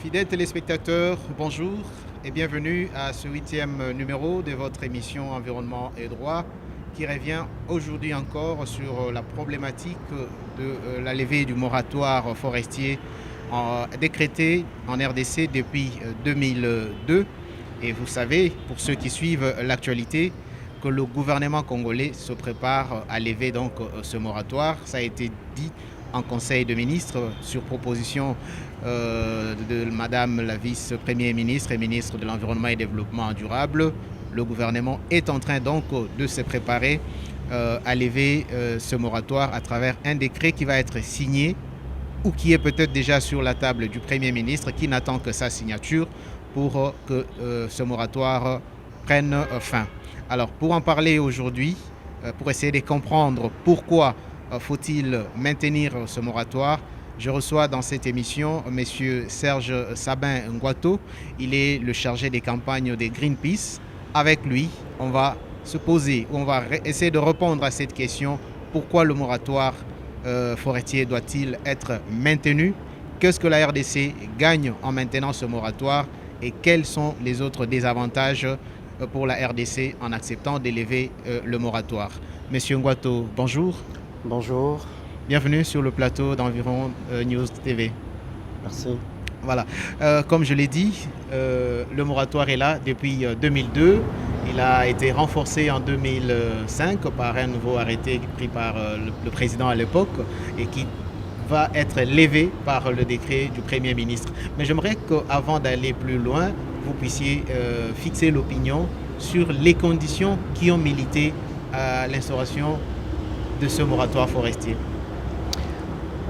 Fidèles téléspectateurs, bonjour et bienvenue à ce 8e numéro de votre émission Environnement et droit qui revient aujourd'hui encore sur la problématique de la levée du moratoire forestier décrété en RDC depuis 2002. Et vous savez, pour ceux qui suivent l'actualité, que le gouvernement congolais se prépare à lever donc ce moratoire. Ça a été dit en Conseil de ministres sur proposition de Madame la vice-première ministre et ministre de l'Environnement et Développement durable. Le gouvernement est en train donc de se préparer à lever ce moratoire à travers un décret qui va être signé ou qui est peut-être déjà sur la table du Premier ministre qui n'attend que sa signature pour que ce moratoire prenne fin. Alors pour en parler aujourd'hui, pour essayer de comprendre pourquoi faut-il maintenir ce moratoire, je reçois dans cette émission M. Serge Sabin Ngwato. Il est le chargé des campagnes de Greenpeace. Avec lui, on va se poser, on va essayer de répondre à cette question. Pourquoi le moratoire forestier doit-il être maintenu? Qu'est-ce que la RDC gagne en maintenant ce moratoire? Et quels sont les autres désavantages pour la RDC en acceptant d'élever le moratoire? Monsieur Ngwato, bonjour. Bonjour. Bienvenue sur le plateau d'Environ News TV. Merci. Voilà. Comme je l'ai dit, le moratoire est là depuis 2002. Il a été renforcé en 2005 par un nouveau arrêté pris par le président à l'époque et qui va être levé par le décret du Premier ministre. Mais j'aimerais qu'avant d'aller plus loin, vous puissiez fixer l'opinion sur les conditions qui ont milité à l'instauration de ce moratoire forestier.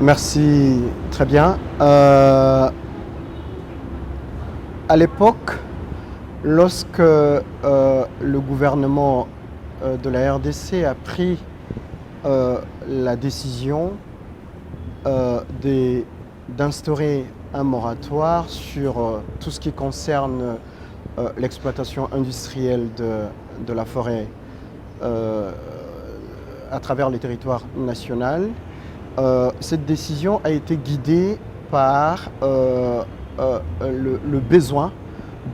Merci, très bien. À l'époque, lorsque le gouvernement de la RDC a pris la décision d'instaurer un moratoire sur tout ce qui concerne l'exploitation industrielle de la forêt à travers les territoires nationaux, cette décision a été guidée par le besoin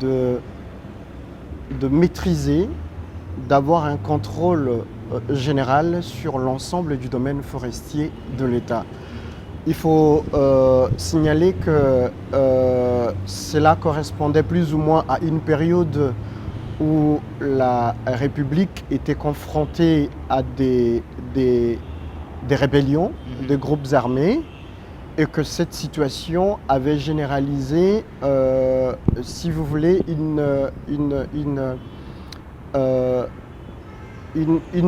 de maîtriser, d'avoir un contrôle général sur l'ensemble du domaine forestier de l'État. Il faut signaler que cela correspondait plus ou moins à une période où la République était confrontée à des rébellions, des groupes armés, et que cette situation avait généralisé, si vous voulez, une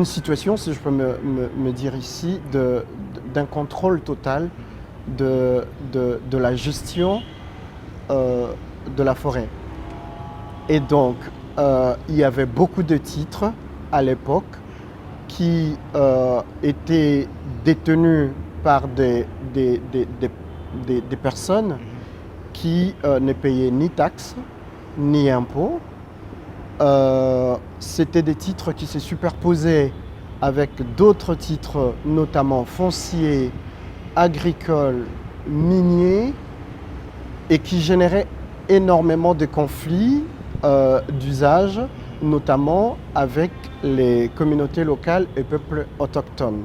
situation, si je peux me dire ici, d'un contrôle total de la gestion de la forêt. Et donc, il y avait beaucoup de titres à l'époque qui étaient détenus par des personnes qui ne payaient ni taxes ni impôts. C'était des titres qui se superposaient avec d'autres titres, notamment fonciers, agricoles, miniers, et qui généraient énormément de conflits d'usage, notamment avec les communautés locales et peuples autochtones.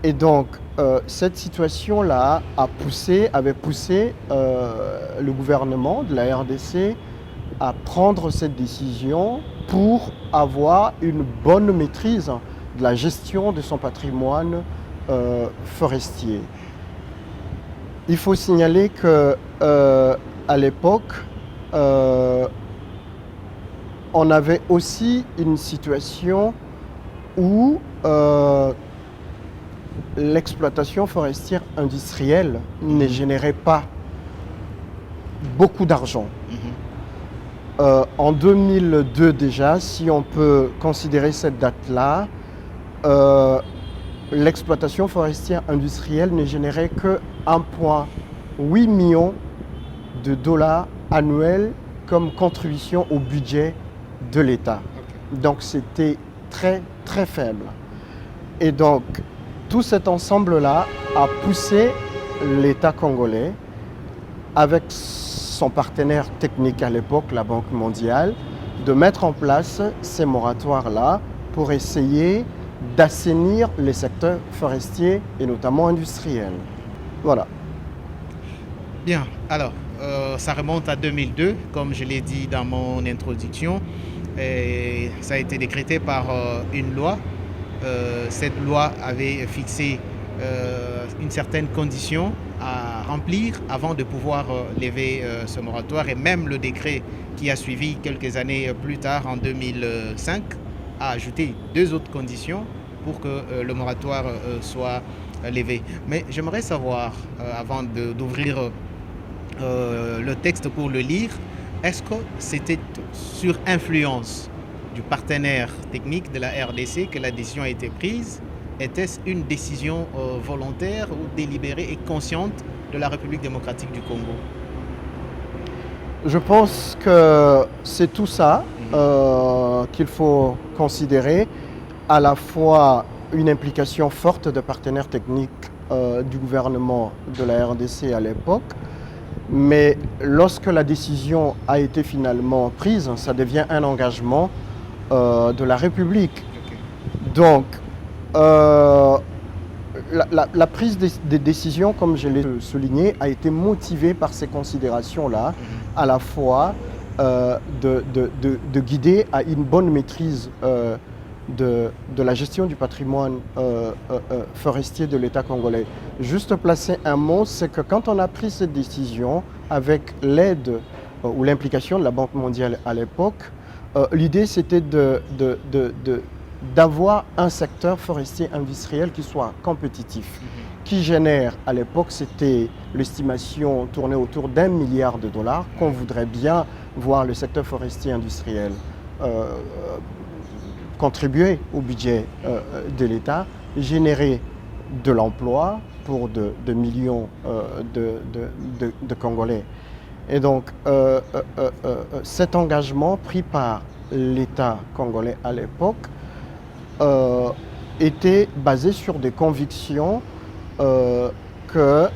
Et donc, cette situation-là avait poussé le gouvernement de la RDC à prendre cette décision pour avoir une bonne maîtrise de la gestion de son patrimoine forestier. Il faut signaler que à l'époque, on avait aussi une situation où l'exploitation forestière industrielle ne générait pas beaucoup d'argent. En 2002 déjà, si on peut considérer cette date-là, l'exploitation forestière industrielle ne générait que 1,8 million de dollars annuels comme contribution au budget de l'État. Donc c'était très très faible. Et donc tout cet ensemble-là a poussé l'État congolais avec son partenaire technique à l'époque, la Banque mondiale, de mettre en place ces moratoires-là pour essayer d'assainir les secteurs forestiers et notamment industriels. Voilà. Bien, alors, ça remonte à 2002, comme je l'ai dit dans mon introduction, et ça a été décrété par une loi. Cette loi avait fixé une certaine condition à remplir avant de pouvoir lever ce moratoire, et même le décret qui a suivi quelques années plus tard, en 2005, a ajouté 2 autres conditions pour que le moratoire soit levé. Mais j'aimerais savoir, avant d'ouvrir le texte pour le lire, est-ce que c'était sur influence du partenaire technique de la RDC que la décision a été prise? Était-ce une décision volontaire ou délibérée et consciente de la République démocratique du Congo? Je pense que c'est tout ça qu'il faut considérer, à la fois une implication forte de partenaires techniques du gouvernement de la RDC à l'époque, mais lorsque la décision a été finalement prise, ça devient un engagement de la République. Donc, la prise des décisions, comme je l'ai souligné, a été motivée par ces considérations-là, à la fois de guider à une bonne maîtrise de la gestion du patrimoine forestier de l'État congolais. Juste placer un mot, c'est que quand on a pris cette décision avec l'aide ou l'implication de la Banque mondiale à l'époque, l'idée c'était d'avoir un secteur forestier industriel qui soit compétitif, qui génère, à l'époque c'était l'estimation tournée autour d'1 milliard de dollars, qu'on voudrait bien voir le secteur forestier industriel contribuer au budget de l'État, générer de l'emploi pour de millions de Congolais. Et donc cet engagement pris par l'État congolais à l'époque était basé sur des convictions que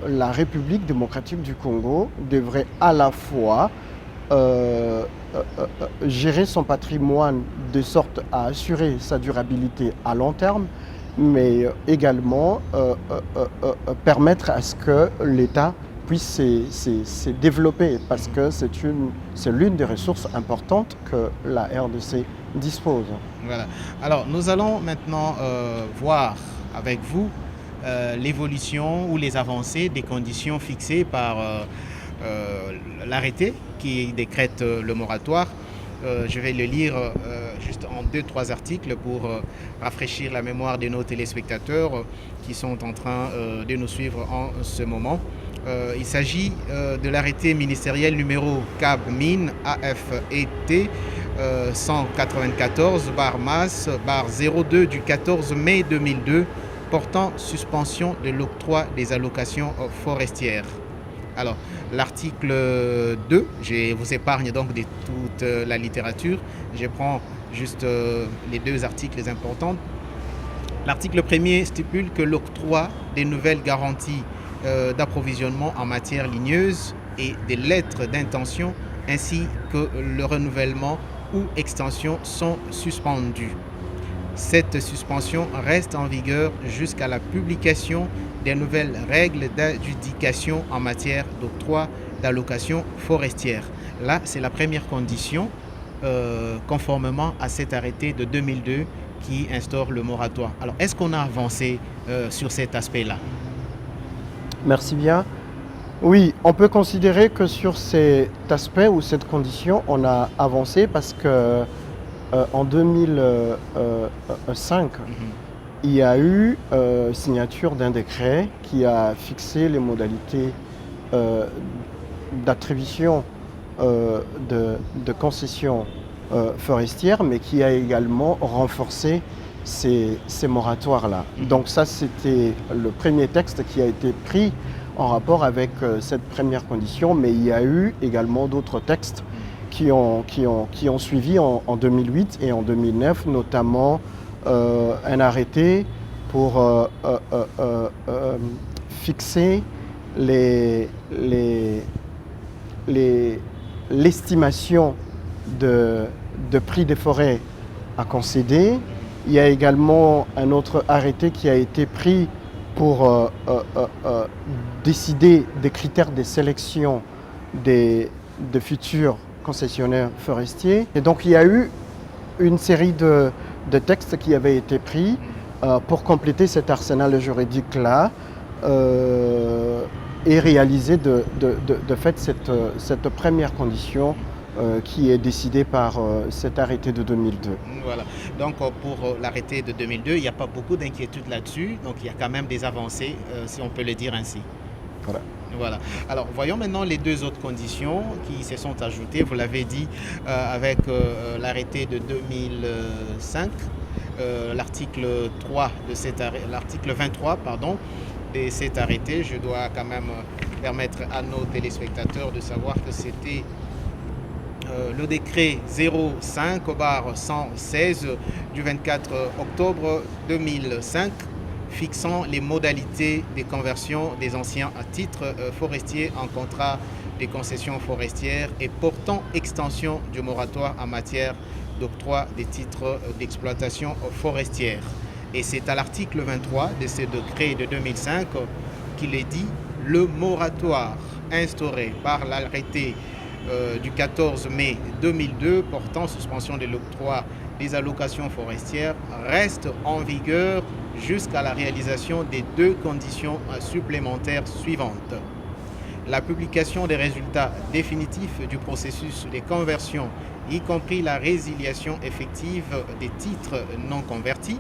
la République démocratique du Congo devrait à la fois gérer son patrimoine de sorte à assurer sa durabilité à long terme, mais également permettre à ce que l'État puisse se développer, parce que c'est l'une des ressources importantes que la RDC dispose. Voilà. Alors, nous allons maintenant voir avec vous l'évolution ou les avancées des conditions fixées par l'arrêté qui décrète le moratoire. Je vais le lire juste en 2-3 articles pour rafraîchir la mémoire de nos téléspectateurs qui sont en train de nous suivre en ce moment. Il s'agit de l'arrêté ministériel numéro CAB-MIN AFET 194/MAS/02 du 14 mai 2002 portant suspension de l'octroi des allocations forestières. Alors, l'article 2, je vous épargne donc de toute la littérature, je prends juste les 2 articles importants. L'article 1er stipule que l'octroi des nouvelles garanties d'approvisionnement en matière ligneuse et des lettres d'intention ainsi que le renouvellement ou extension sont suspendus. Cette suspension reste en vigueur jusqu'à la publication des nouvelles règles d'adjudication en matière d'octroi d'allocations forestières. Là, c'est la première condition conformément à cet arrêté de 2002 qui instaure le moratoire. Alors, est-ce qu'on a avancé sur cet aspect-là? Merci bien. Oui, on peut considérer que sur cet aspect ou cette condition, on a avancé parce que en 2005, il y a eu signature d'un décret qui a fixé les modalités d'attribution de concessions forestières, mais qui a également renforcé ces moratoires-là. Donc ça, c'était le premier texte qui a été pris en rapport avec cette première condition, mais il y a eu également d'autres textes qui ont suivi en 2008 et en 2009, notamment un arrêté pour fixer l'estimation de prix des forêts a concédé. Il y a également un autre arrêté qui a été pris pour décider des critères de sélection de futurs concessionnaires forestiers. Et donc il y a eu une série de textes qui avaient été pris pour compléter cet arsenal juridique-là et réaliser de fait cette première condition qui est décidée par cet arrêté de 2002. Voilà. Donc pour l'arrêté de 2002, il n'y a pas beaucoup d'inquiétudes là-dessus. Donc il y a quand même des avancées, si on peut le dire ainsi. Voilà. Voilà. Alors voyons maintenant les deux autres conditions qui se sont ajoutées. Vous l'avez dit avec l'arrêté de 2005, l'article 23 de cet arrêté. Je dois quand même permettre à nos téléspectateurs de savoir que c'était le décret 05/116 du 24 octobre 2005 fixant les modalités des conversions des anciens titres forestiers en contrat de concession forestière et portant extension du moratoire en matière d'octroi des titres d'exploitation forestière. Et c'est à l'article 23 de ce décret de 2005 qu'il est dit: le moratoire instauré par l'arrêté du 14 mai 2002 portant suspension de l'octroi des allocations forestières reste en vigueur jusqu'à la réalisation des deux conditions supplémentaires suivantes. La publication des résultats définitifs du processus de conversion, y compris la résiliation effective des titres non convertis,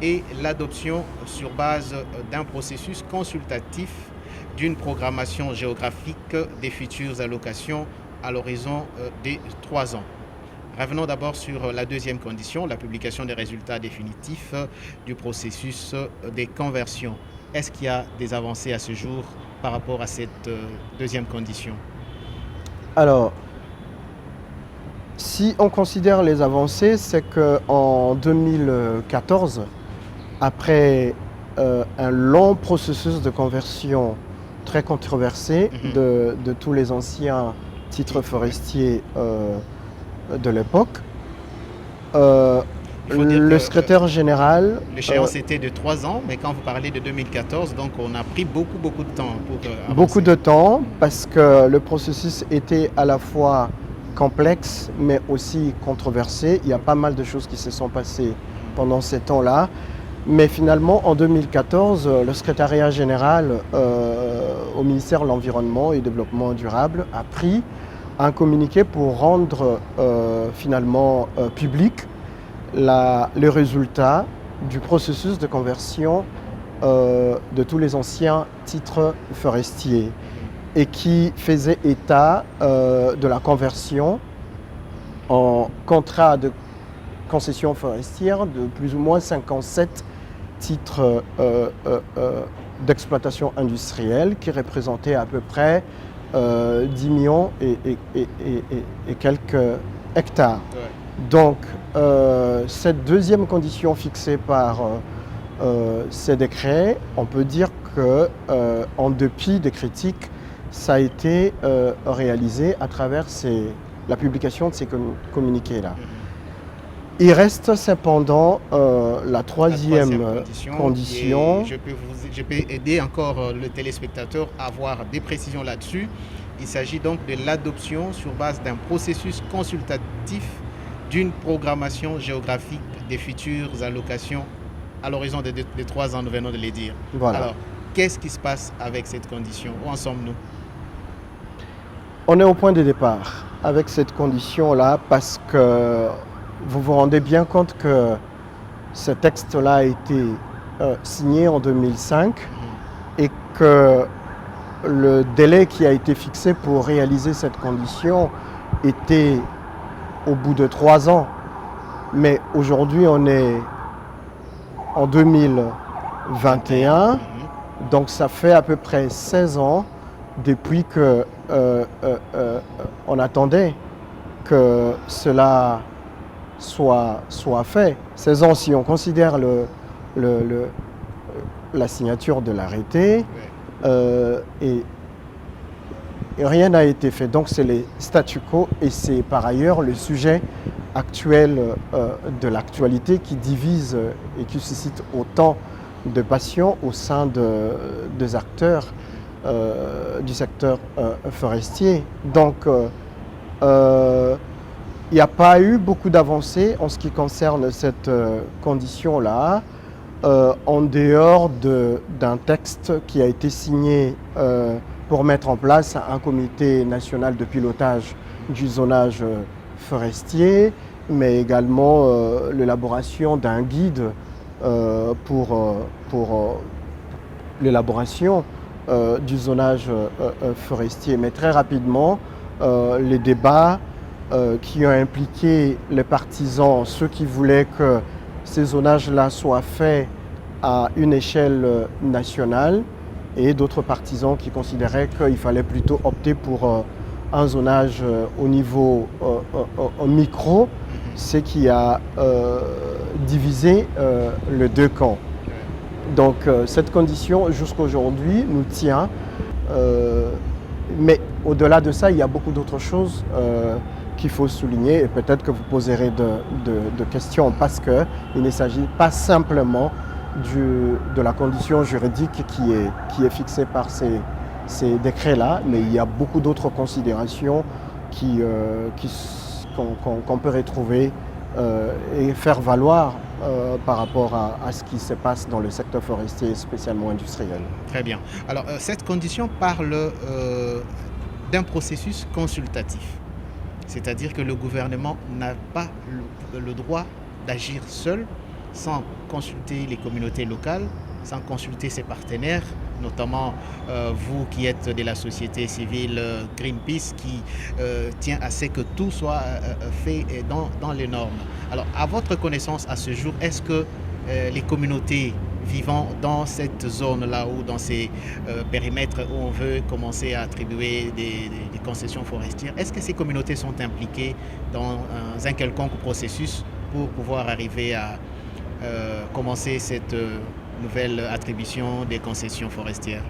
et l'adoption sur base d'un processus consultatif d'une programmation géographique des futures allocations à l'horizon des 3 ans. Revenons d'abord sur la deuxième condition, la publication des résultats définitifs du processus des conversions. Est-ce qu'il y a des avancées à ce jour par rapport à cette deuxième condition? Alors, si on considère les avancées, c'est qu'en 2014, après un long processus de conversion très controversé de tous les anciens titres forestiers de l'époque, le secrétaire général... L'échéance était de 3 ans, mais quand vous parlez de 2014, donc on a pris beaucoup de temps pour avancer. Beaucoup de temps, parce que le processus était à la fois complexe, mais aussi controversé. Il y a pas mal de choses qui se sont passées pendant ces temps-là. Mais finalement, en 2014, le secrétariat général au ministère de l'Environnement et du Développement durable a pris un communiqué pour rendre finalement public les résultats du processus de conversion de tous les anciens titres forestiers et qui faisait état de la conversion en contrat de concession forestière de plus ou moins 57 titres d'exploitation industrielle qui représentaient à peu près 10 millions et quelques hectares. Ouais. Donc, cette deuxième condition fixée par ces décrets, on peut dire qu'en dépit des critiques, ça a été réalisé à travers la publication de ces communiqués-là. Il reste cependant la troisième condition. Je peux aider encore le téléspectateur à avoir des précisions là-dessus. Il s'agit donc de l'adoption sur base d'un processus consultatif d'une programmation géographique des futures allocations à l'horizon des 3 ans, nous venons de les dire. Voilà. Alors, qu'est-ce qui se passe avec cette condition? Où en sommes-nous? On est au point de départ avec cette condition-là parce que vous vous rendez bien compte que ce texte-là a été signé en 2005 et que le délai qui a été fixé pour réaliser cette condition était au bout de 3 ans. Mais aujourd'hui, on est en 2021, donc ça fait à peu près 16 ans depuis que on attendait que cela soit fait. 16 ans, si on considère la signature de l'arrêté, et rien n'a été fait. Donc c'est les statu quo et c'est par ailleurs le sujet actuel de l'actualité qui divise et qui suscite autant de passion au sein des acteurs du secteur forestier. Donc il n'y a pas eu beaucoup d'avancées en ce qui concerne cette condition-là, en dehors d'un texte qui a été signé pour mettre en place un comité national de pilotage du zonage forestier, mais également l'élaboration d'un guide pour l'élaboration du zonage forestier. Mais très rapidement, les débats qui ont impliqué les partisans, ceux qui voulaient que ces zonages-là soient faits à une échelle nationale, et d'autres partisans qui considéraient qu'il fallait plutôt opter pour un zonage au niveau micro, ce qui a divisé les deux camps. Donc cette condition jusqu'à aujourd'hui nous tient, mais au-delà de ça, il y a beaucoup d'autres choses qu'il faut souligner, et peut-être que vous poserez de questions, parce qu'il ne s'agit pas simplement de la condition juridique qui est fixée par ces décrets-là, mais il y a beaucoup d'autres considérations qu'on peut retrouver et faire valoir par rapport à ce qui se passe dans le secteur forestier, spécialement industriel. Très bien. Alors, cette condition parle d'un processus consultatif, c'est-à-dire que le gouvernement n'a pas le droit d'agir seul, sans consulter les communautés locales, sans consulter ses partenaires, notamment vous qui êtes de la société civile, Greenpeace, qui tient à ce que tout soit fait dans les normes. Alors, à votre connaissance à ce jour, est-ce que les communautés vivant dans cette zone-là ou dans ces périmètres où on veut commencer à attribuer des concessions forestières, est-ce que ces communautés sont impliquées dans un quelconque processus pour pouvoir arriver à commencer cette nouvelle attribution des concessions forestières?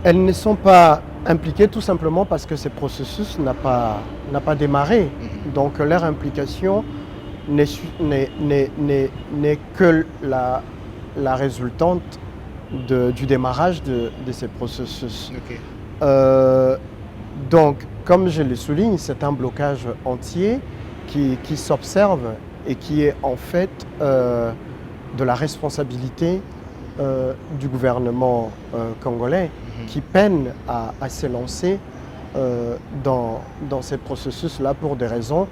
Elles ne sont pas impliquées tout simplement parce que ce processus n'a pas démarré. Donc leur implication n'est que la résultante du démarrage de ces processus. Okay. Donc, comme je le souligne, c'est un blocage entier qui s'observe et qui est en fait de la responsabilité du gouvernement congolais, qui peine à s'élancer dans ces processus-là pour des raisons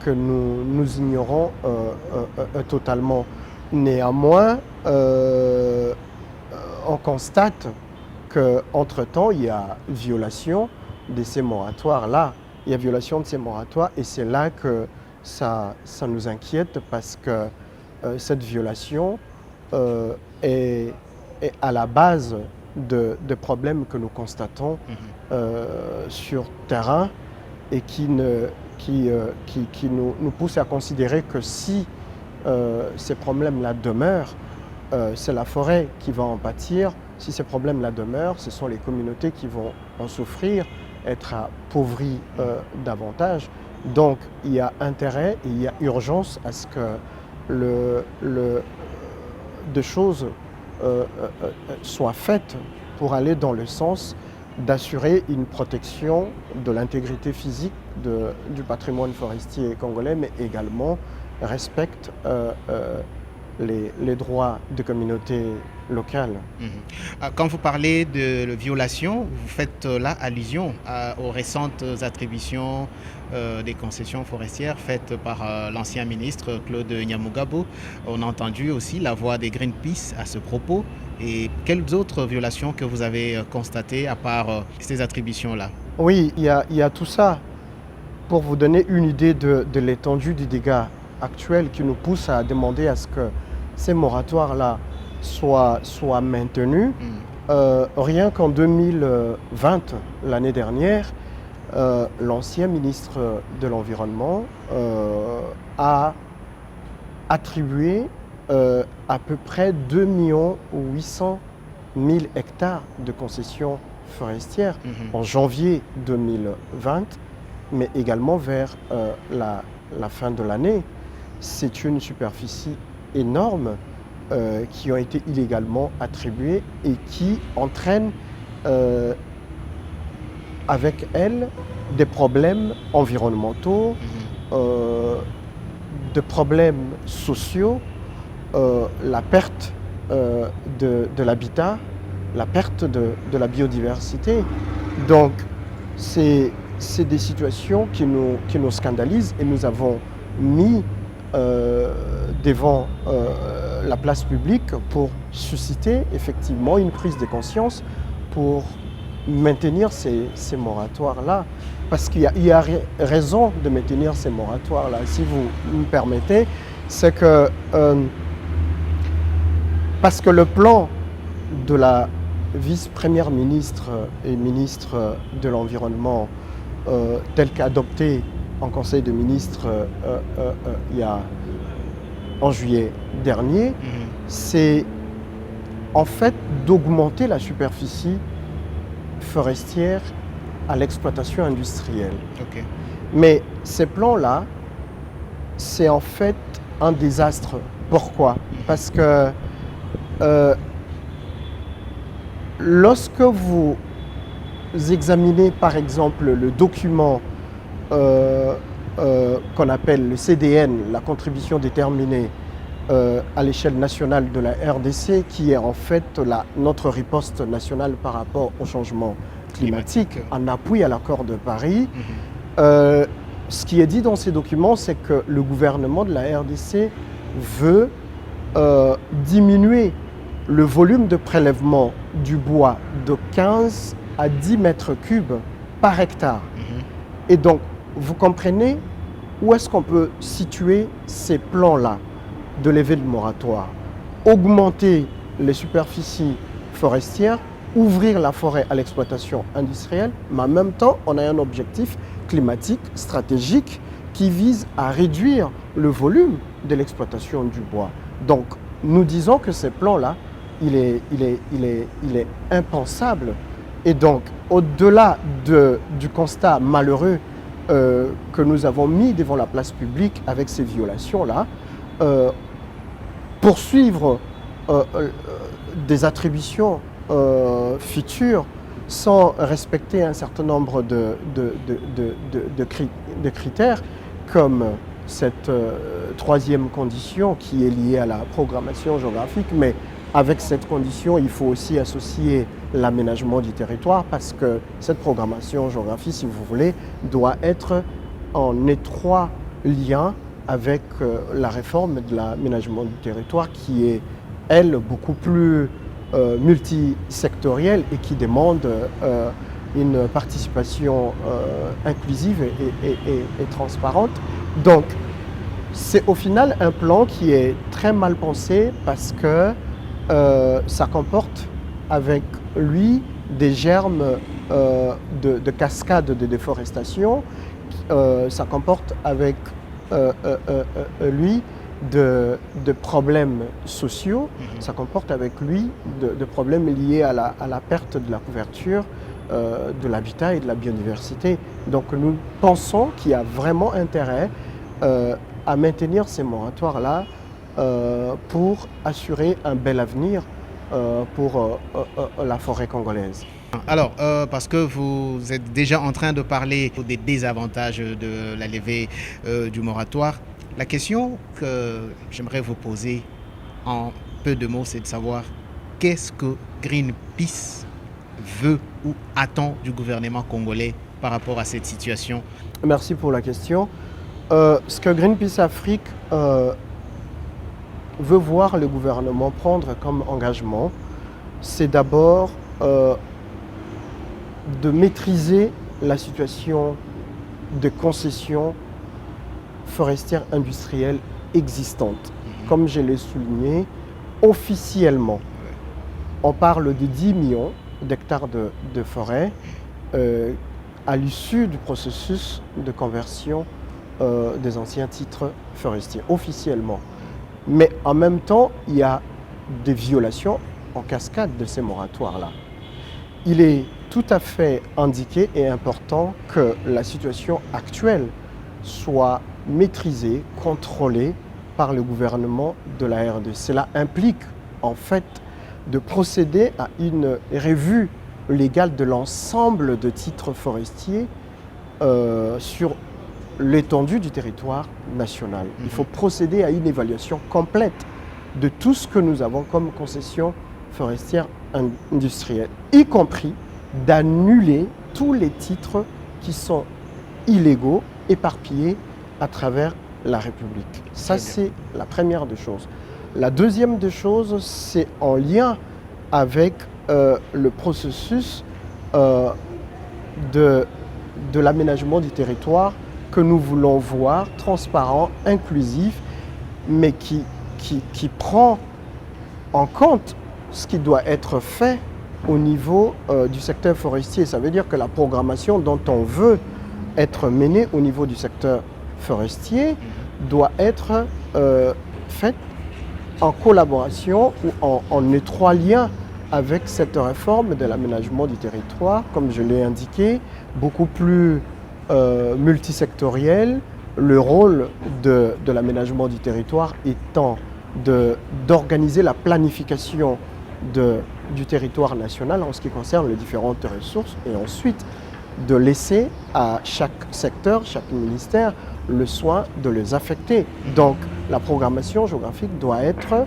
que nous ignorons totalement. Néanmoins, on constate qu'entre-temps, il y a violation de ces moratoires-là. Il y a violation de ces moratoires et c'est là que ça nous inquiète, parce que cette violation est à la base de problèmes que nous constatons sur terrain et qui nous poussent à considérer que si ces problèmes-là demeurent, c'est la forêt qui va en pâtir. Si ces problèmes-là demeurent, ce sont les communautés qui vont en souffrir, être appauvries davantage. Donc il y a intérêt et il y a urgence à ce que des choses soient faites pour aller dans le sens d'assurer une protection de l'intégrité physique du patrimoine forestier congolais, mais également respecte les droits des communautés locales. Quand vous parlez de violation, vous faites là allusion aux récentes attributions des concessions forestières faites par l'ancien ministre Claude Nyamugabo. On a entendu aussi la voix des Greenpeace à ce propos. Et quelles autres violations que vous avez constatées à part ces attributions-là? Oui, il y a tout ça. Pour vous donner une idée de l'étendue du dégât actuel qui nous pousse à demander à ce que ces moratoires-là soient maintenus. Rien qu'en 2020, l'année dernière, l'ancien ministre de l'Environnement a attribué à peu près 2 800 000 hectares de concessions forestière en janvier 2020, mais également vers la fin de l'année. C'est une superficie énorme qui ont été illégalement attribuées et qui entraîne avec elle des problèmes environnementaux, des problèmes sociaux, la perte de l'habitat, la perte de la biodiversité. Donc, c'est des situations qui nous scandalisent et nous avons mis devant la place publique pour susciter effectivement une prise de conscience pour maintenir ces moratoires-là. Parce qu'il y a raison de maintenir ces moratoires-là. Si vous me permettez, c'est que parce que le plan de la vice-première ministre et ministre de l'Environnement tel qu'adopté en Conseil des ministres en juillet dernier, c'est en fait d'augmenter la superficie forestière à l'exploitation industrielle. Ok. Mais ces plans-là, c'est en fait un désastre. Pourquoi? Parce que lorsque vous examinez par exemple le document qu'on appelle le CDN, la contribution déterminée à l'échelle nationale de la RDC, qui est en fait notre riposte nationale par rapport au changement climatique en appui à l'accord de Paris. Ce qui est dit dans ces documents, c'est que le gouvernement de la RDC veut diminuer le volume de prélèvement du bois de 15 à 10 mètres cubes par hectare. Et donc, vous comprenez où est-ce qu'on peut situer ces plans-là de levée de moratoire? Augmenter les superficies forestières, ouvrir la forêt à l'exploitation industrielle, mais en même temps, on a un objectif climatique stratégique qui vise à réduire le volume de l'exploitation du bois. Donc, nous disons que ces plans-là, il est impensable. Et donc, au-delà du constat malheureux que nous avons mis devant la place publique avec ces violations-là, poursuivre des attributions futures sans respecter un certain nombre de critères, comme cette troisième condition qui est liée à la programmation géographique, mais avec cette condition, il faut aussi associer l'aménagement du territoire parce que cette programmation géographique, si vous voulez, doit être en étroit lien avec la réforme de l'aménagement du territoire qui est, elle, beaucoup plus multisectorielle et qui demande une participation inclusive et transparente. Donc, c'est au final un plan qui est très mal pensé parce que ça comporte avec lui des germes de cascades de déforestation, ça comporte avec lui de problèmes sociaux, ça comporte avec lui de problèmes liés à la perte de la couverture de l'habitat et de la biodiversité. Donc nous pensons qu'il y a vraiment intérêt à maintenir ces moratoires-là pour assurer un bel avenir pour la forêt congolaise. Alors, parce que vous êtes déjà en train de parler des désavantages de la levée du moratoire, la question que j'aimerais vous poser en peu de mots, c'est de savoir qu'est-ce que Greenpeace veut ou attend du gouvernement congolais par rapport à cette situation? Merci pour la question. Ce que Greenpeace Afrique veut voir le gouvernement prendre comme engagement, c'est d'abord de maîtriser la situation de concessions forestières industrielles existantes. Comme je l'ai souligné, officiellement, on parle de 10 millions d'hectares de forêt à l'issue du processus de conversion des anciens titres forestiers, officiellement. Mais en même temps, il y a des violations en cascade de ces moratoires-là. il est tout à fait indiqué et important que la situation actuelle soit maîtrisée, contrôlée par le gouvernement de la RD. Cela implique en fait de procéder à une revue légale de l'ensemble de titres forestiers sur l'étendue du territoire national. Il faut procéder à une évaluation complète de tout ce que nous avons comme concession forestière industrielle, y compris d'annuler tous les titres qui sont illégaux, éparpillés à travers la République. Ça, c'est la première des choses. La deuxième des choses, c'est en lien avec le processus de l'aménagement du territoire que nous voulons voir transparent, inclusif, mais qui prend en compte ce qui doit être fait au niveau du secteur forestier. Ça veut dire que la programmation dont on veut être menée au niveau du secteur forestier doit être faite en collaboration ou en étroit lien avec cette réforme de l'aménagement du territoire, comme je l'ai indiqué, beaucoup plus multisectoriel. Le rôle de l'aménagement du territoire étant d'organiser la planification du territoire national en ce qui concerne les différentes ressources et ensuite de laisser à chaque secteur, chaque ministère, le soin de les affecter. Donc la programmation géographique doit être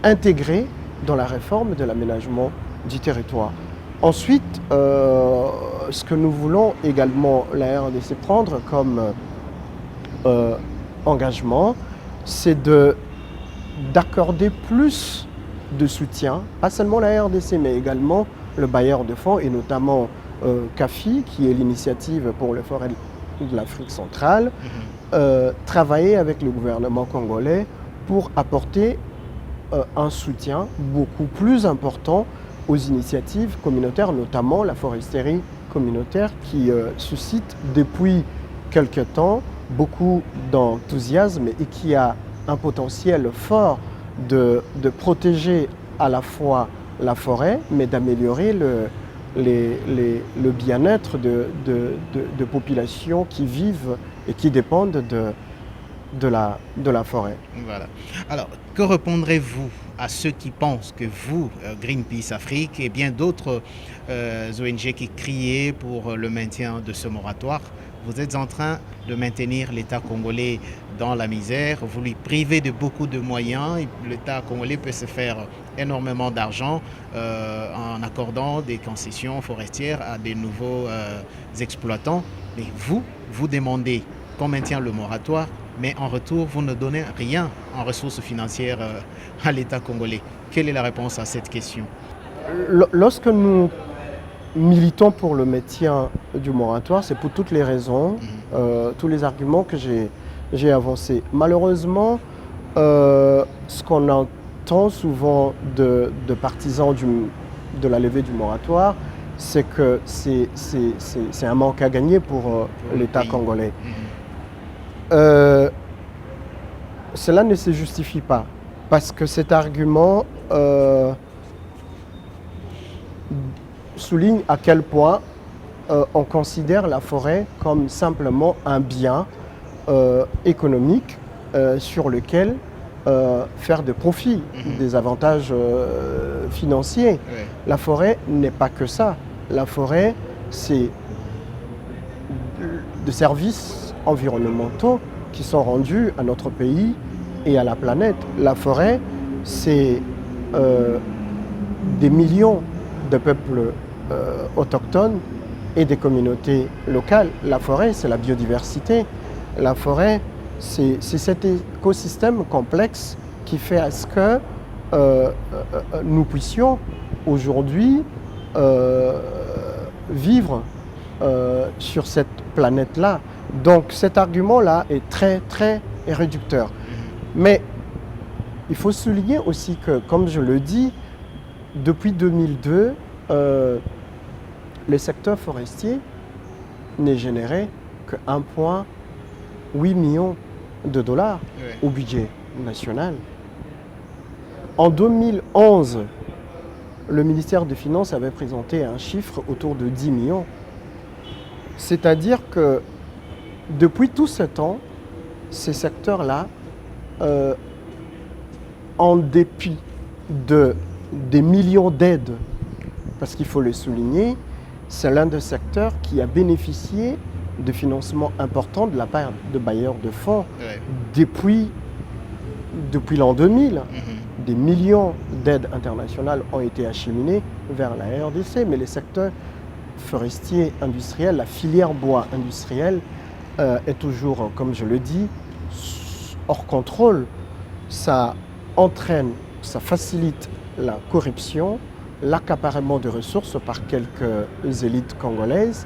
intégrée dans la réforme de l'aménagement du territoire. Ensuite, ce que nous voulons également la RDC prendre comme engagement, c'est d'accorder plus de soutien, pas seulement la RDC, mais également le bailleur de fonds, et notamment CAFI, qui est l'initiative pour les forêts de l'Afrique centrale, travailler avec le gouvernement congolais pour apporter un soutien beaucoup plus important aux initiatives communautaires, notamment la foresterie communautaire, qui suscite depuis quelque temps beaucoup d'enthousiasme et qui a un potentiel fort de protéger à la fois la forêt, mais d'améliorer le bien-être de populations qui vivent et qui dépendent de la forêt. Voilà. Alors, que répondrez-vous à ceux qui pensent que vous, Greenpeace Afrique et bien d'autres ONG qui criaient pour le maintien de ce moratoire, vous êtes en train de maintenir l'État congolais dans la misère, vous lui privez de beaucoup de moyens, l'État congolais peut se faire énormément d'argent en accordant des concessions forestières à des nouveaux exploitants. Mais vous demandez qu'on maintienne le moratoire, mais en retour, vous ne donnez rien en ressources financières à l'État congolais. Quelle est la réponse à cette question? Lorsque nous militons pour le maintien du moratoire, c'est pour toutes les raisons, tous les arguments que j'ai avancés. Malheureusement, ce qu'on entend souvent de partisans de la levée du moratoire, c'est que c'est un manque à gagner pour l'État congolais. Cela ne se justifie pas, parce que cet argument souligne à quel point on considère la forêt comme simplement un bien économique sur lequel faire des profits, des avantages financiers. Ouais. La forêt n'est pas que ça. La forêt, c'est des services environnementaux qui sont rendus à notre pays et à la planète. La forêt, c'est des millions de peuples autochtones et des communautés locales. La forêt, c'est la biodiversité. La forêt, c'est cet écosystème complexe qui fait à ce que nous puissions aujourd'hui vivre sur cette planète-là. Donc cet argument-là est très, très réducteur. Mais il faut souligner aussi que, comme je le dis, depuis 2002, le secteur forestier n'est généré que 1,8 million de dollars au budget national. En 2011, le ministère des Finances avait présenté un chiffre autour de 10 millions. C'est-à-dire que depuis tout ce temps, ces secteurs-là, en dépit des millions d'aides, parce qu'il faut le souligner, c'est l'un des secteurs qui a bénéficié de financements importants de la part de bailleurs de fonds depuis l'an 2000. Des millions d'aides internationales ont été acheminées vers la RDC, mais les secteurs forestiers industriels, la filière bois industrielle est toujours, comme je le dis, hors contrôle. Ça entraîne, ça facilite la corruption, l'accaparement de ressources par quelques élites congolaises,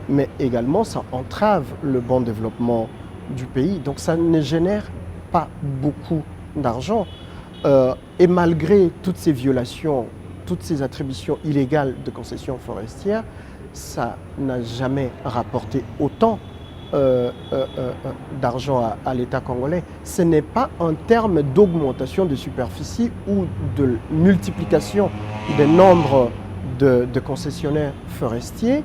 mais également ça entrave le bon développement du pays. Donc ça ne génère pas beaucoup d'argent. Et malgré toutes ces violations, toutes ces attributions illégales de concessions forestières, ça n'a jamais rapporté autant d'argent à l'État congolais. Ce n'est pas en termes d'augmentation de superficie ou de multiplication des nombres de concessionnaires forestiers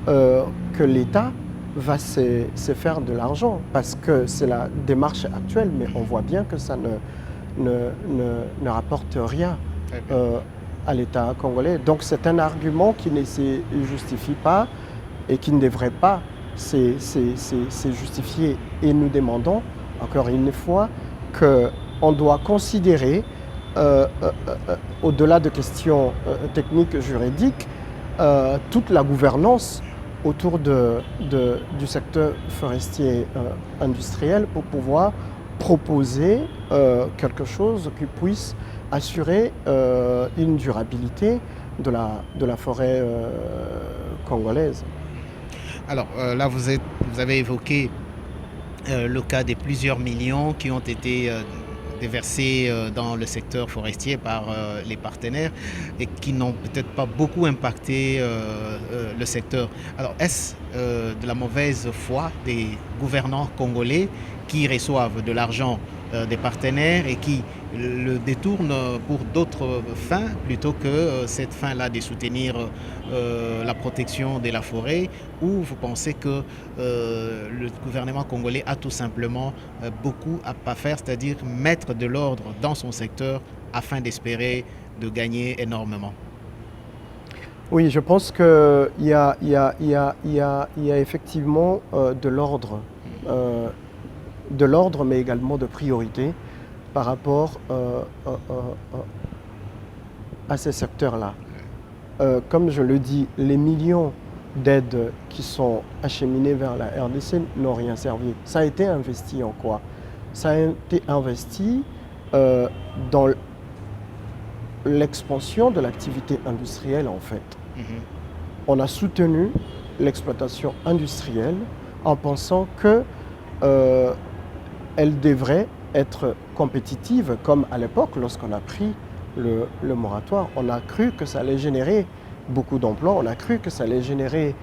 que l'État va se faire de l'argent, parce que c'est la démarche actuelle, mais on voit bien que ça ne rapporte rien à l'État congolais. Donc c'est un argument qui ne se justifie pas et qui ne devrait pas se justifier. Et nous demandons, encore une fois, qu'on doit considérer, au-delà de questions techniques, juridiques, toute la gouvernance autour du secteur forestier industriel pour pouvoir proposer quelque chose qui puisse assurer une durabilité de la forêt congolaise. Alors là, vous avez évoqué le cas des plusieurs millions qui ont été déversés dans le secteur forestier par les partenaires et qui n'ont peut-être pas beaucoup impacté le secteur. Alors est-ce de la mauvaise foi des gouvernants congolais qui reçoivent de l'argent des partenaires et qui le détournent pour d'autres fins plutôt que cette fin-là de soutenir la protection de la forêt, ou vous pensez que le gouvernement congolais a tout simplement beaucoup à faire, c'est-à-dire mettre de l'ordre dans son secteur afin d'espérer de gagner énormément? Oui, je pense qu'il y a effectivement de l'ordre, mais également de priorité par rapport à ces secteurs-là. Comme je le dis, les millions d'aides qui sont acheminées vers la RDC n'ont rien servi. Ça a été investi en quoi? Ça a été investi dans l'expansion de l'activité industrielle, en fait. On a soutenu l'exploitation industrielle en pensant que elle devrait être compétitive, comme à l'époque, lorsqu'on a pris le moratoire. On a cru que ça allait générer beaucoup d'emplois, on a cru que ça allait générer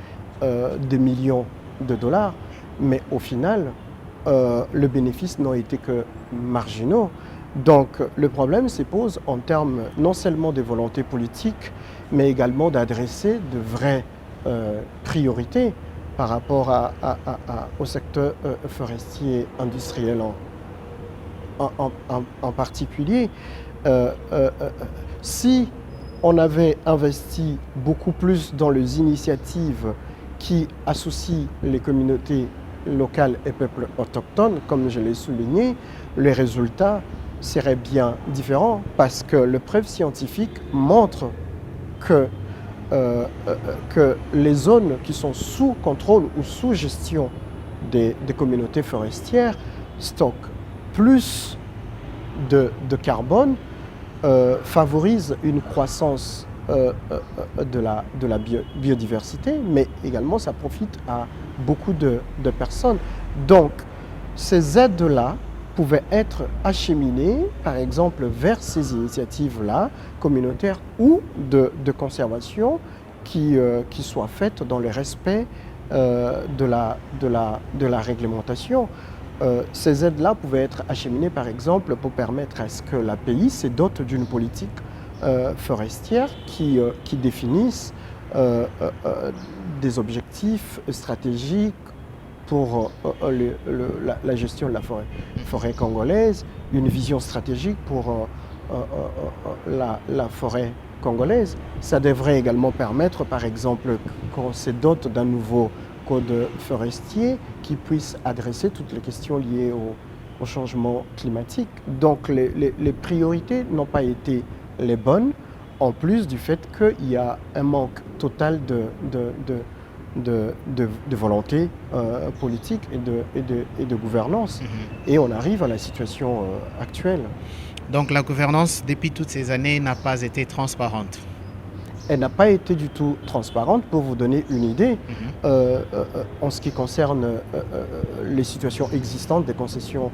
des millions de dollars, mais au final, le bénéfice n'a été que marginaux. Donc le problème se pose en termes non seulement de volonté politique, mais également d'adresser de vraies priorités par rapport au secteur forestier industriel en particulier. Si on avait investi beaucoup plus dans les initiatives qui associent les communautés locales et peuples autochtones, comme je l'ai souligné, les résultats seraient bien différents, parce que les preuves scientifiques montrent que les zones qui sont sous contrôle ou sous gestion des communautés forestières stockent plus de carbone, favorisent une croissance de la biodiversité, mais également ça profite à beaucoup de personnes. Donc ces aides-là pouvaient être acheminées, par exemple, vers ces initiatives-là, communautaires ou de conservation, qui soient faites dans le respect de la réglementation. Ces aides-là pouvaient être acheminées, par exemple, pour permettre à ce que le pays se dote d'une politique forestières qui définissent des objectifs stratégiques pour la gestion de la forêt congolaise, une vision stratégique pour la forêt congolaise. Ça devrait également permettre, par exemple, qu'on se dote d'un nouveau code forestier qui puisse adresser toutes les questions liées au changement climatique. Donc les priorités n'ont pas été les bonnes, en plus du fait qu'il y a un manque total de volonté politique et de gouvernance. Et on arrive à la situation actuelle. Donc la gouvernance, depuis toutes ces années, n'a pas été transparente. Elle n'a pas été du tout transparente. Pour vous donner une idée, en ce qui concerne les situations existantes des concessions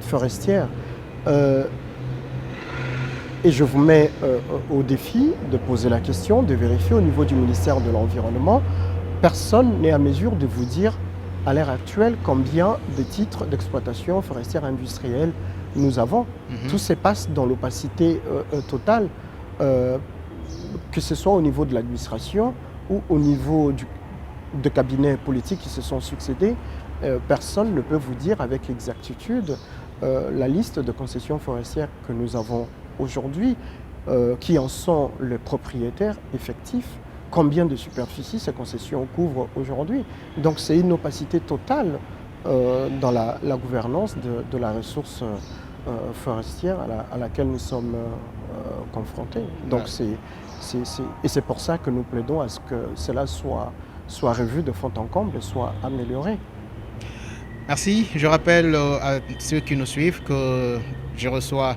forestières, et je vous mets au défi de poser la question, de vérifier au niveau du ministère de l'Environnement. Personne n'est à mesure de vous dire à l'heure actuelle combien de titres d'exploitation forestière industrielle nous avons. Tout se passe dans l'opacité totale, que ce soit au niveau de l'administration ou au niveau de cabinets politiques qui se sont succédés. Personne ne peut vous dire avec exactitude la liste de concessions forestières que nous avons aujourd'hui, qui en sont les propriétaires effectifs, combien de superficie ces concessions couvrent aujourd'hui. Donc c'est une opacité totale dans la gouvernance de la ressource forestière à laquelle nous sommes confrontés. Donc et c'est pour ça que nous plaidons à ce que cela soit revu de fond en comble et soit amélioré. Merci. Je rappelle à ceux qui nous suivent que je reçois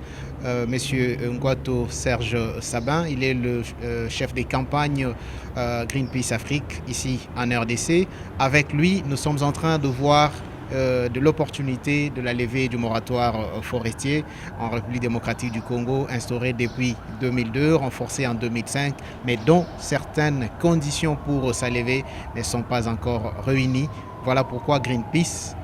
Monsieur Ngwato Serge Sabin. Il est le chef des campagnes Greenpeace Afrique ici en RDC. Avec lui, nous sommes en train de voir de l'opportunité de la levée du moratoire forestier en République démocratique du Congo, instauré depuis 2002, renforcé en 2005, mais dont certaines conditions pour sa levée ne sont pas encore réunies. Voilà pourquoi Greenpeace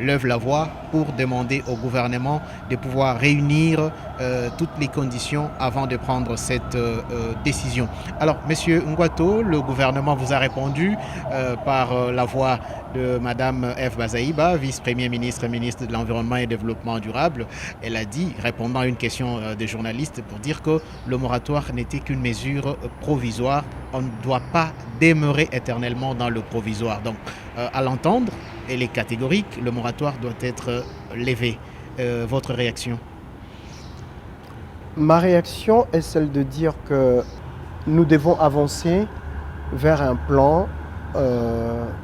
lève la voix pour demander au gouvernement de pouvoir réunir toutes les conditions avant de prendre cette décision. Alors, Monsieur Ngwato, le gouvernement vous a répondu par la voix de Madame F. Bazaïba, vice-premier ministre, ministre de l'Environnement et Développement durable. Elle a dit, répondant à une question des journalistes, pour dire que le moratoire n'était qu'une mesure provisoire. On ne doit pas demeurer éternellement dans le provisoire. Donc, à l'entendre, elle est catégorique, le moratoire doit être levé. Votre réaction? Ma réaction est celle de dire que nous devons avancer vers un plan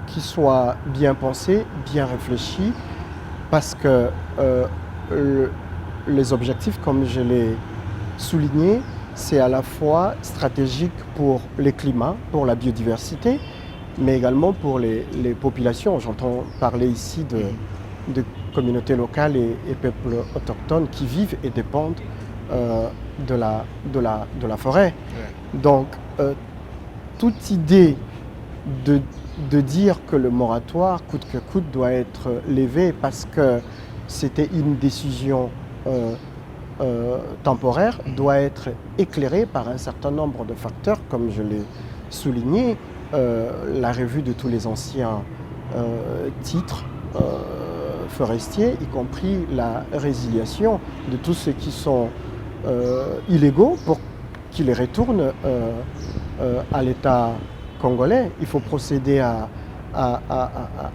qui soit bien pensé, bien réfléchi, parce que les objectifs, comme je l'ai souligné, c'est à la fois stratégique pour les climats, pour la biodiversité, mais également pour les populations. J'entends parler ici de communautés locales et peuples autochtones qui vivent et dépendent de la forêt. Ouais. Donc, toute idée de dire que le moratoire, coûte que coûte, doit être levé parce que c'était une décision temporaire, doit être éclairée par un certain nombre de facteurs, comme je l'ai souligné. La revue de tous les anciens titres forestiers, y compris la résiliation de tous ceux qui sont illégaux pour qu'ils les retournent à l'État congolais. Il faut procéder à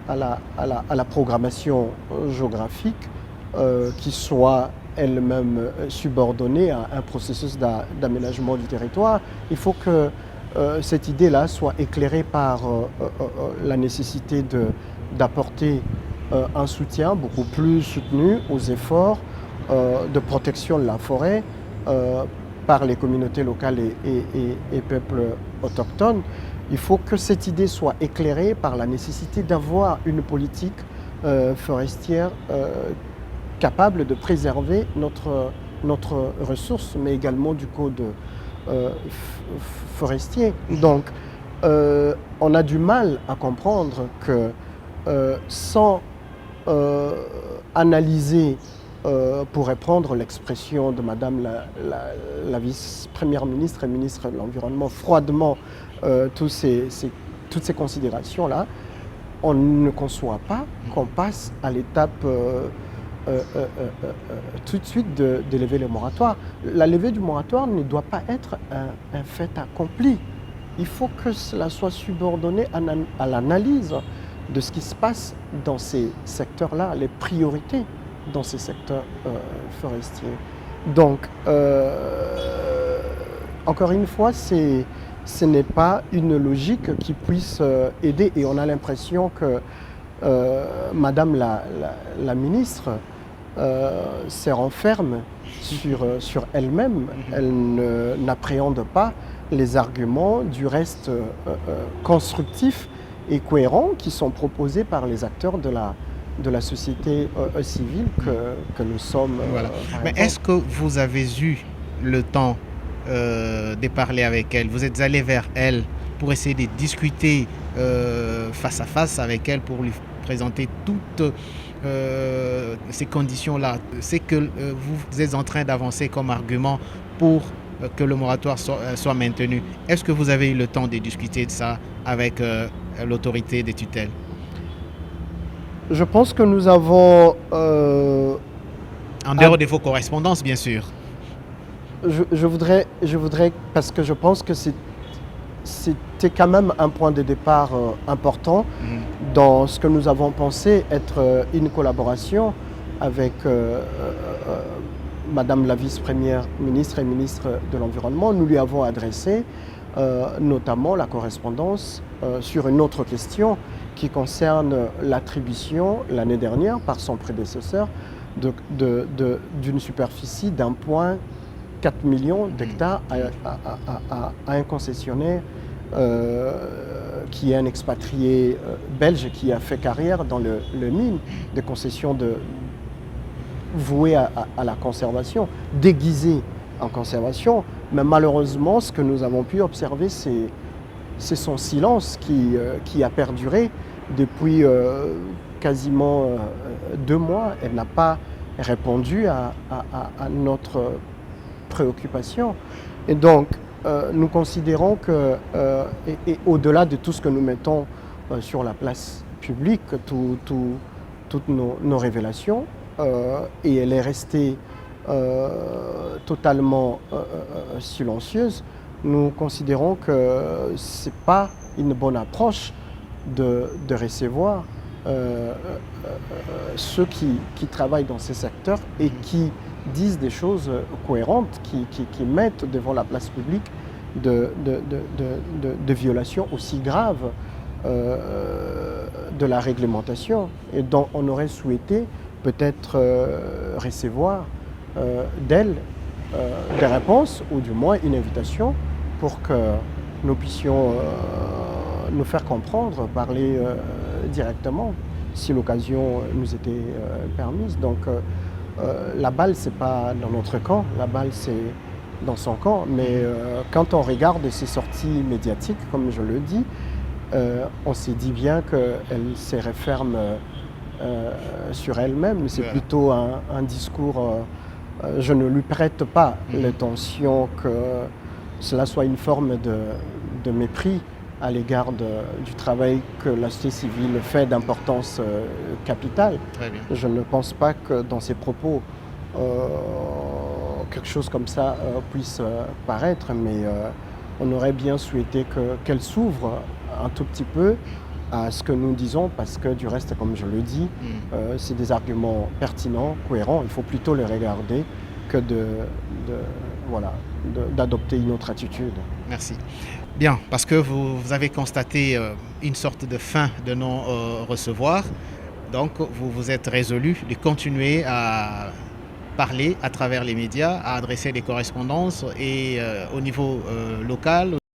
la programmation géographique qui soit elle-même subordonnée à un processus d'aménagement du territoire. Il faut que cette idée-là soit éclairée par la nécessité d'apporter un soutien beaucoup plus soutenu aux efforts de protection de la forêt par les communautés locales et peuples autochtones. Il faut que cette idée soit éclairée par la nécessité d'avoir une politique forestière capable de préserver notre ressource, mais également du code forestier. Donc, on a du mal à comprendre que sans analyser pour reprendre l'expression de Madame la vice-première ministre et ministre de l'Environnement, froidement toutes ces considérations-là, on ne conçoit pas qu'on passe à l'étape tout de suite de lever le moratoire. La levée du moratoire ne doit pas être un fait accompli. Il faut que cela soit subordonné à l'analyse de ce qui se passe dans ces secteurs-là, les priorités dans ces secteurs forestiers. Donc, encore une fois, ce n'est pas une logique qui puisse aider. Et on a l'impression que Madame la ministre se renferme sur elle-même. Elle n'appréhende pas les arguments du reste constructifs et cohérents qui sont proposés par les acteurs de la société civile que nous sommes. Voilà. Mais est-ce que vous avez eu le temps de parler avec elle? Vous êtes allé vers elle pour essayer de discuter face à face avec elle, pour lui présenter toutes ces conditions-là? C'est que vous êtes en train d'avancer comme argument pour que le moratoire soit maintenu. Est-ce que vous avez eu le temps de discuter de ça avec l'autorité des tutelles? Je pense que nous avons... En dehors de vos correspondances, bien sûr. Je voudrais, parce que je pense que c'était quand même un point de départ important dans ce que nous avons pensé être une collaboration avec Madame la vice-première ministre et ministre de l'Environnement. Nous lui avons adressé notamment la correspondance sur une autre question qui concerne l'attribution l'année dernière par son prédécesseur d'une superficie d'1,4 million d'hectares à un concessionnaire qui est un expatrié belge qui a fait carrière dans le mine, des concessions vouées à la conservation, déguisées en conservation. Mais malheureusement, ce que nous avons pu observer, c'est son silence qui a perduré depuis quasiment 2 mois. Elle n'a pas répondu à notre préoccupation. Et donc, nous considérons que, et au-delà de tout ce que nous mettons sur la place publique, toutes nos révélations, et elle est restée totalement silencieuse, nous considérons que ce n'est pas une bonne approche de recevoir ceux qui travaillent dans ces secteurs et qui disent des choses cohérentes, qui mettent devant la place publique de violations aussi graves de la réglementation, et dont on aurait souhaité peut-être recevoir d'elle des réponses, ou du moins une invitation pour que nous puissions nous faire comprendre, parler directement, si l'occasion nous était permise. Donc la balle, c'est pas dans notre camp, la balle, c'est dans son camp. Mais quand on regarde ces sorties médiatiques, comme je le dis, on se dit bien qu'elle se referme sur elle-même. C'est plutôt un discours... je ne lui prête pas l'intention que cela soit une forme de mépris à l'égard du travail que la société civile fait d'importance capitale. Très bien. Je ne pense pas que dans ses propos, quelque chose comme ça puisse paraître, mais on aurait bien souhaité qu'elle s'ouvre un tout petit peu à ce que nous disons, parce que du reste, comme je le dis, c'est des arguments pertinents, cohérents. Il faut plutôt les regarder que d'adopter une autre attitude. Merci. Bien, parce que vous avez constaté une sorte de fin de non-recevoir, donc vous vous êtes résolu de continuer à parler à travers les médias, à adresser des correspondances et au niveau local.